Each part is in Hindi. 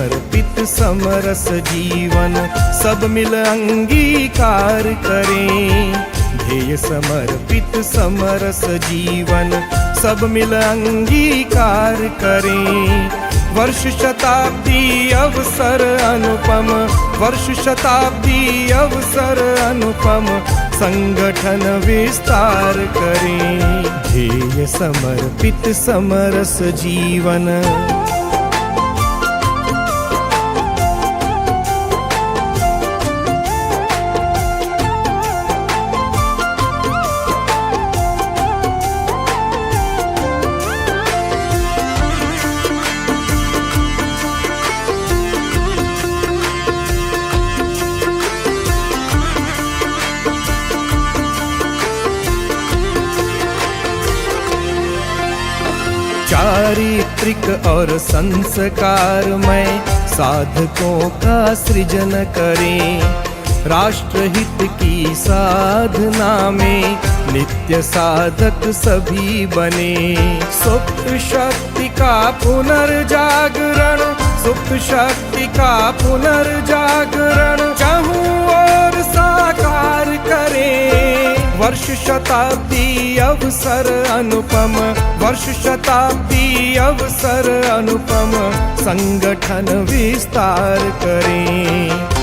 समर्पित समरस जीवन सब मिल अंगीकार करें। ध्येय समर्पित समरस जीवन सब मिल अंगीकार करें। वर्ष शताब्दी अवसर अनुपम, वर्ष शताब्दी अवसर अनुपम, संगठन विस्तार करें। ध्येय समर्पित समरस जीवन। चारित्रिक और संस्कारमय साधकों का सृजन करें। राष्ट्रहित की साधना में नित्य साधक सभी बने। सुप्त शक्ति का पुनर्जागरण, सुप्त शक्ति का पुनर्जागरण चाहूं और साकार करें। वर्ष शताब्दी अवसर अनुपम, वर्ष शताब्दी अवसर अनुपम, संगठन विस्तार करें।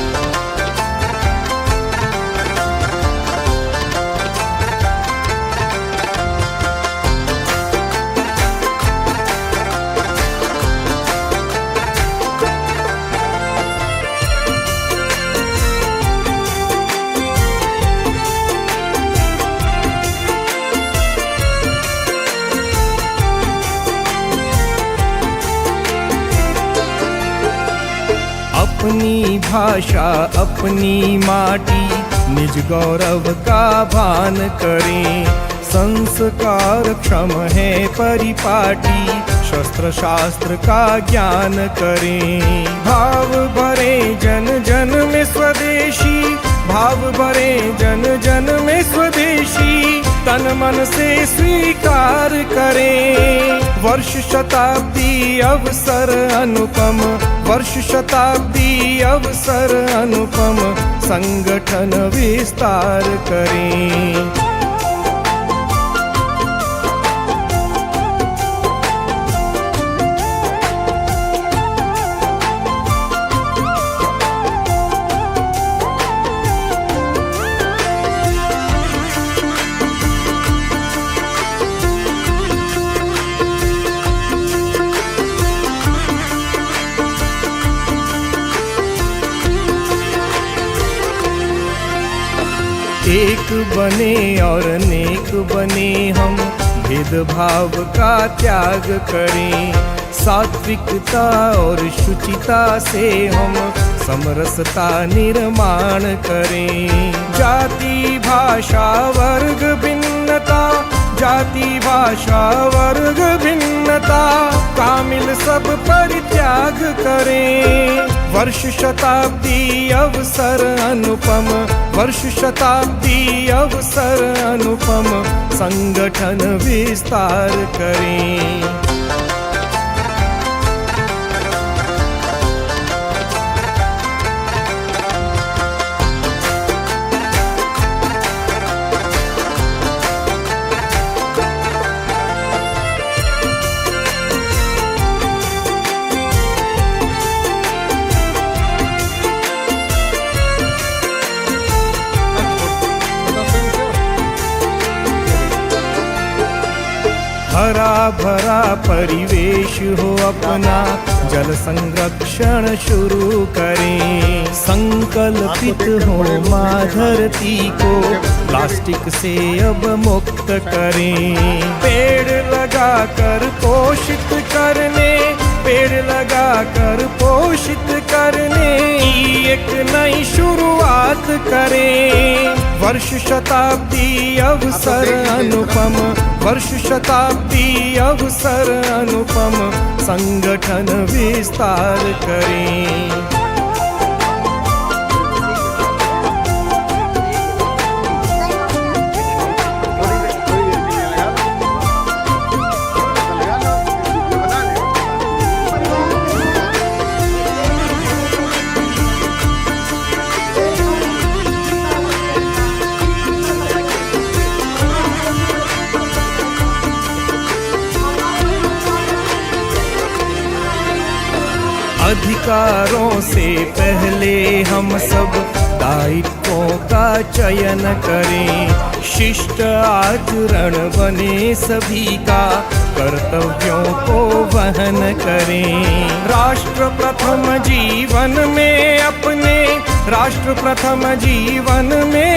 अपनी भाषा अपनी माटी निज गौरव का भान करें। संस्कार क्षम है परिपाटी, शस्त्र शास्त्र का ज्ञान करें। भाव भरे जन जन में स्वदेशी, भाव भरे जन जन में स्वदेशी, तन मन से स्वीकार करें। वर्ष शताब्दी अवसर अनुपम, वर्ष शताब्दी अवसर अनुपम, संगठन विस्तार करें। एक बने और नेक बने हम, भेदभाव का त्याग करें। सात्विकता और शुचिता से हम समरसता निर्माण करें। जाति भाषा वर्ग भिन्नता, जाति भाषा वर्ग भिन्नता, कामिल सब परित्याग करें। वर्ष शताब्दी अवसर अनुपम, वर्ष शताब्दी अवसर अनुपम, संगठन विस्तार करें। हरा भरा परिवेश हो अपना, जल संरक्षण शुरू करें। संकल्पित हो माँ धरती को प्लास्टिक से अब मुक्त करें। पेड़ लगा कर पोषित करने, पेड़ लगा कर पोषित करने की एक नई शुरुआत करें। वर्ष शताब्दी अवसर अनुपम, वर्ष शताब्दी अवसर अनुपम, संगठन विस्तार करें। संस्कारों से पहले हम सब दायित्वों का चयन करें। शिष्ट आचरण बने सभी का, कर्तव्यों को वहन करें। राष्ट्र प्रथम जीवन में अपने, राष्ट्र प्रथम जीवन में